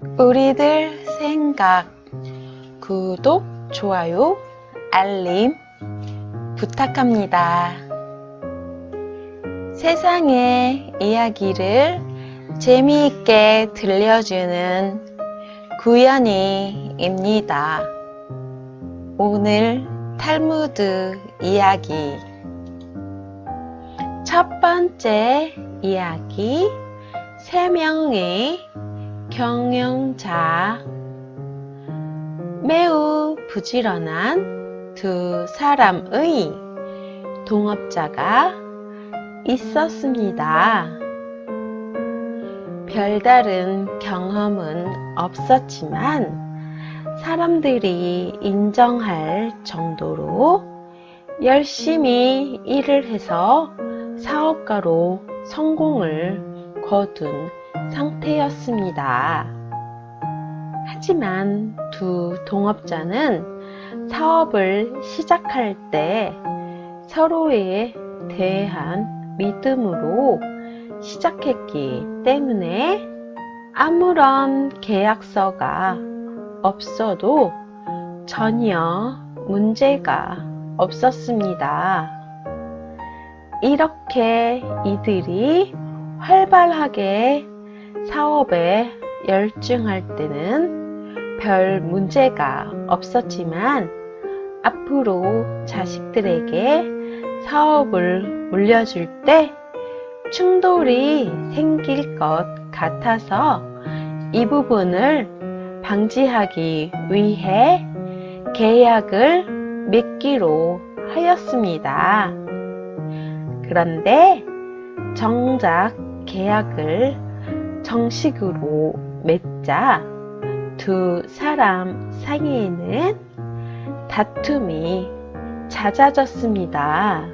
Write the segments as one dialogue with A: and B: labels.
A: 우리들 생각, 구독, 좋아요, 알림 부탁합니다. 세상의 이야기를 재미있게 들려주는 구연이입니다. 오늘 탈무드 이야기. 첫 번째 이야기, 3명의 경영자. 매우 부지런한 두 사람의 동업자가 있었습니다. 별다른 경험은 없었지만 사람들이 인정할 정도로 열심히 일을 해서 사업가로 성공을 거둔 상태였습니다. 하지만 두 동업자는 사업을 시작할 때 서로에 대한 믿음으로 시작했기 때문에 아무런 계약서가 없어도 전혀 문제가 없었습니다. 이렇게 이들이 활발하게 사업에 열중할 때는 별 문제가 없었지만 앞으로 자식들에게 사업을 물려줄 때 충돌이 생길 것 같아서 이 부분을 방지하기 위해 계약을 맺기로 하였습니다. 그런데 정작 계약을 정식으로 맺자 두 사람 사이에는 다툼이 잦아졌습니다.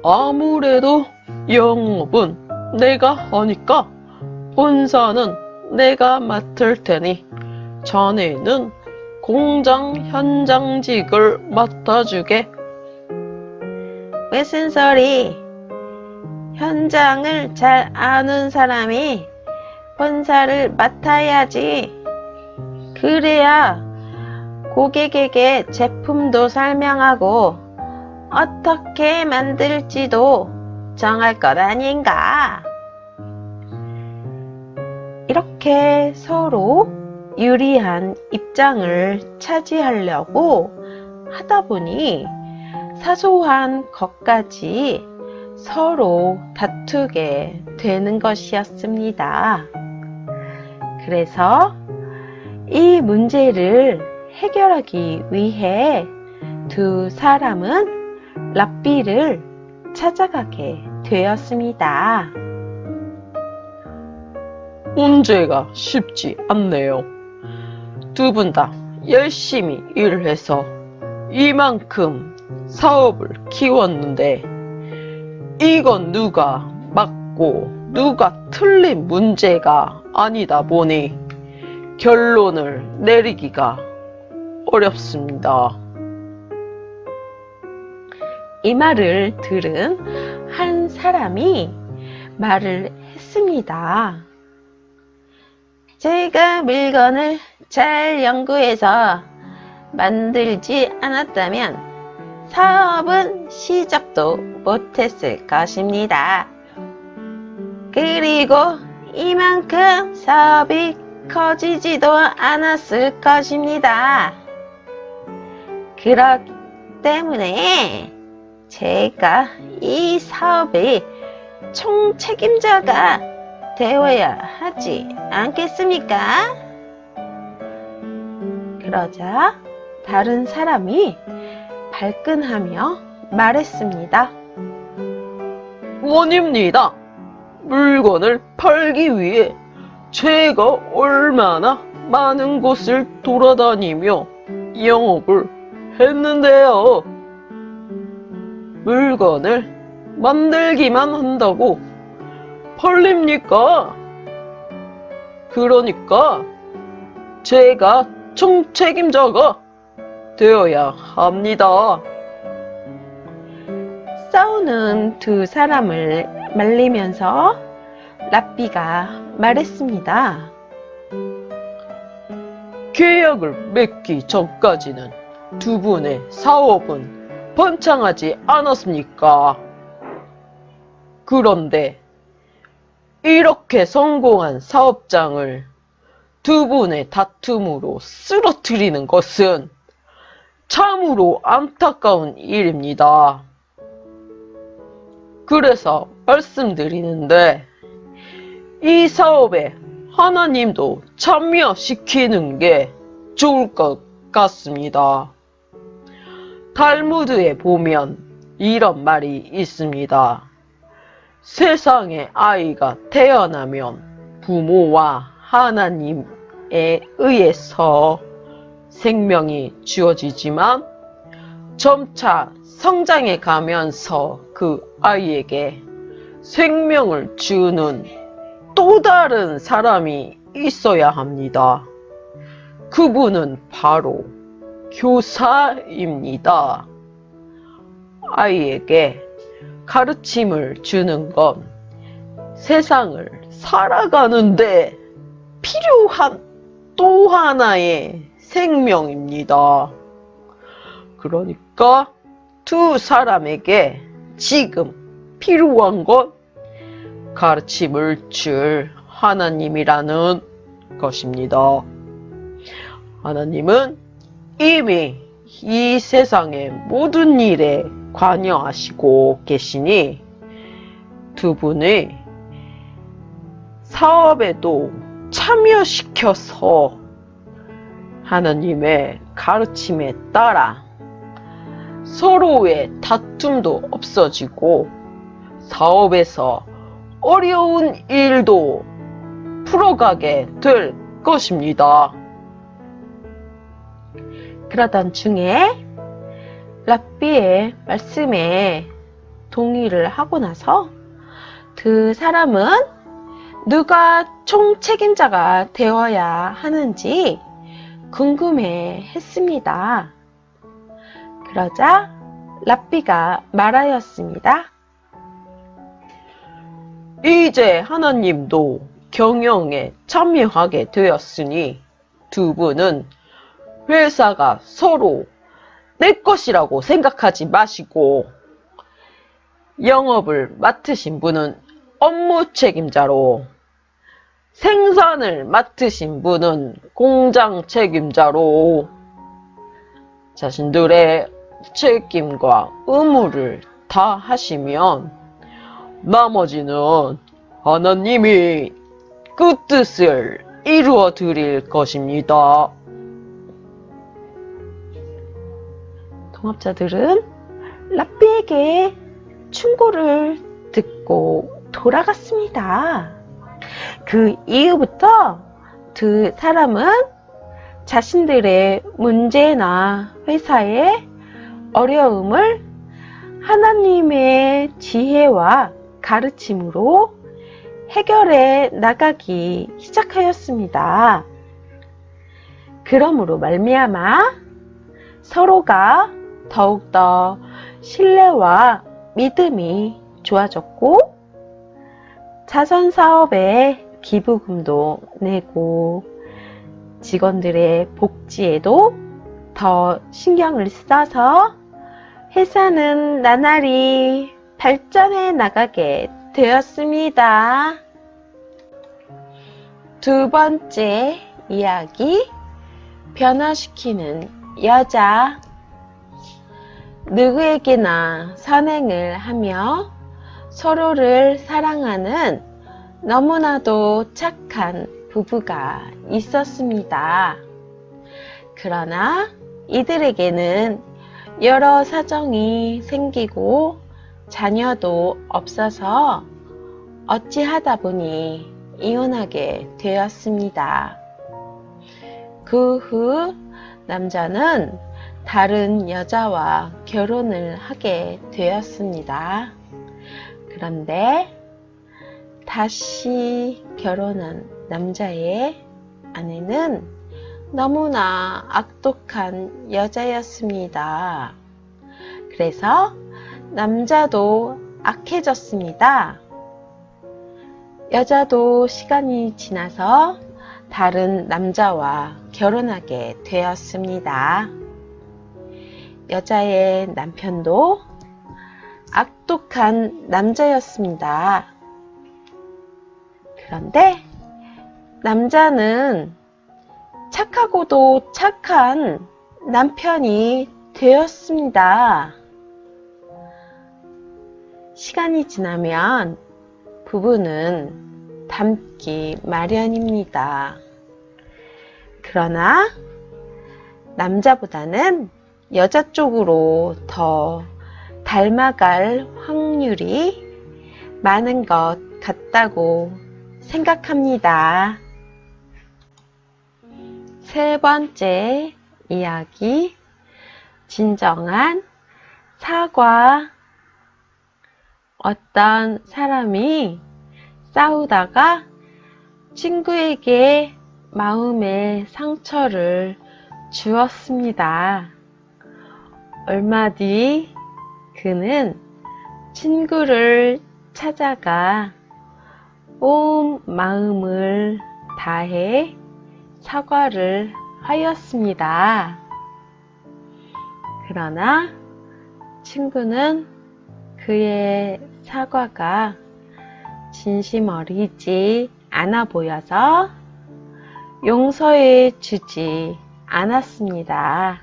B: 아무래도 영업은 내가 하니까 본사는 내가 맡을 테니 자네는 공장 현장직을 맡아주게.
A: 무슨 소리? 현장을 잘 아는 사람이 본사를 맡아야지. 그래야 고객에게 제품도 설명하고 어떻게 만들지도 정할 것 아닌가? 이렇게 서로 유리한 입장을 차지하려고 하다 보니 사소한 것까지 서로 다투게 되는 것이었습니다. 그래서 이 문제를 해결하기 위해 두 사람은 랍비를 찾아가게 되었습니다.
B: 문제가 쉽지 않네요. 두 분 다 열심히 일해서 이만큼 사업을 키웠는데 이건 누가 맞고 누가 틀린 문제가 아니다 보니 결론을 내리기가 어렵습니다.
A: 이 말을 들은 한 사람이 말을 했습니다. 제가 물건을 잘 연구해서 만들지 않았다면 사업은 시작도 못했을 것입니다. 그리고 이만큼 사업이 커지지도 않았을 것입니다. 그렇기 때문에 제가 이 사업의 총책임자가 되어야 하지 않겠습니까? 그러자 다른 사람이 발끈하며 말했습니다.
B: 원입니다. 물건을 팔기 위해 제가 얼마나 많은 곳을 돌아다니며 영업을 했는데요. 물건을 만들기만 한다고 팔립니까? 그러니까 제가 총책임자가 되어야 합니다.
A: 싸우는 두 사람을 말리면서 랍비가 말했습니다.
B: 계약을 맺기 전까지는 두 분의 사업은 번창하지 않았습니까? 그런데 이렇게 성공한 사업장을 두 분의 다툼으로 쓰러뜨리는 것은 참으로 안타까운 일입니다. 그래서 말씀드리는데 이 사업에 하나님도 참여시키는 게 좋을 것 같습니다. 탈무드에 보면 이런 말이 있습니다. 세상에 아이가 태어나면 부모와 하나님에 의해서 생명이 주어지지만 점차 성장해 가면서 그 아이에게 생명을 주는 또 다른 사람이 있어야 합니다. 그분은 바로 교사입니다. 아이에게 가르침을 주는 건 세상을 살아가는데 필요한 또 하나의 생명입니다. 그러니까 두 사람에게 지금 필요한 건 가르침을 줄 하나님이라는 것입니다. 하나님은 이미 이 세상의 모든 일에 관여하시고 계시니 두 분의 사업에도 참여시켜서 하나님의 가르침에 따라 서로의 다툼도 없어지고 사업에서 어려운 일도 풀어가게 될 것입니다.
A: 그러던 중에 랍비의 말씀에 동의를 하고 나서 그 사람은 누가 총책임자가 되어야 하는지 궁금해 했습니다. 그러자 랍비가 말하였습니다.
B: 이제 하나님도 경영에 참여하게 되었으니 두 분은 회사가 서로 내 것이라고 생각하지 마시고 영업을 맡으신 분은 업무 책임자로 생산을 맡으신 분은 공장 책임자로 자신들의 책임과 의무를 다 하시면 나머지는 하나님이 그 뜻을 이루어 드릴 것입니다.
A: 동업자들은 랍비에게 충고를 듣고 돌아갔습니다. 그 이후부터 두 사람은 자신들의 문제나 회사의 어려움을 하나님의 지혜와 가르침으로 해결해 나가기 시작하였습니다. 그러므로 말미암아 서로가 더욱더 신뢰와 믿음이 좋아졌고 자선 사업에 기부금도 내고 직원들의 복지에도 더 신경을 써서 회사는 나날이 발전해 나가게 되었습니다. 두 번째 이야기, 변화시키는 여자. 누구에게나 선행을 하며 서로를 사랑하는 너무나도 착한 부부가 있었습니다. 그러나 이들에게는 여러 사정이 생기고 자녀도 없어서 어찌하다 보니 이혼하게 되었습니다. 그 후 남자는 다른 여자와 결혼을 하게 되었습니다. 그런데 다시 결혼한 남자의 아내는 너무나 악독한 여자였습니다. 그래서 남자도 악해졌습니다. 여자도 시간이 지나서 다른 남자와 결혼하게 되었습니다. 여자의 남편도 악독한 남자였습니다. 그런데 남자는 착하고도 착한 남편이 되었습니다. 시간이 지나면 부부는 닮기 마련입니다. 그러나 남자보다는 여자 쪽으로 더 닮아갈 확률이 많은 것 같다고 생각합니다. 세 번째 이야기, 진정한 사과. 어떤 사람이 싸우다가 친구에게 마음의 상처를 주었습니다. 얼마 뒤 그는 친구를 찾아가 온 마음을 다해 사과를 하였습니다. 그러나 친구는 그의 사과가 진심 어리지 않아 보여서 용서해 주지 않았습니다.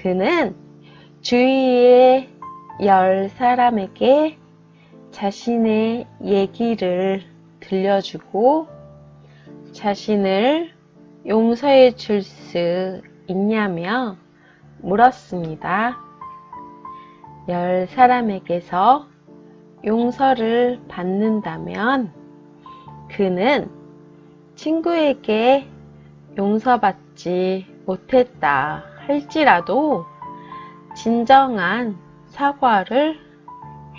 A: 그는 주위의 10사람에게 자신의 얘기를 들려주고 자신을 용서해 줄 수 있냐며 물었습니다. 10사람에게서 용서를 받는다면 그는 친구에게 용서받지 못했다 할지라도 진정한 사과를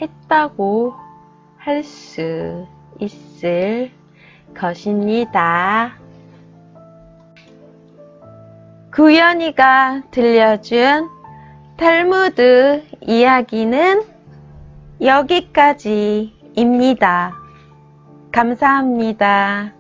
A: 했다고 할 수 있을 것입니다. 구연이가 들려준 탈무드 이야기는 여기까지입니다. 감사합니다.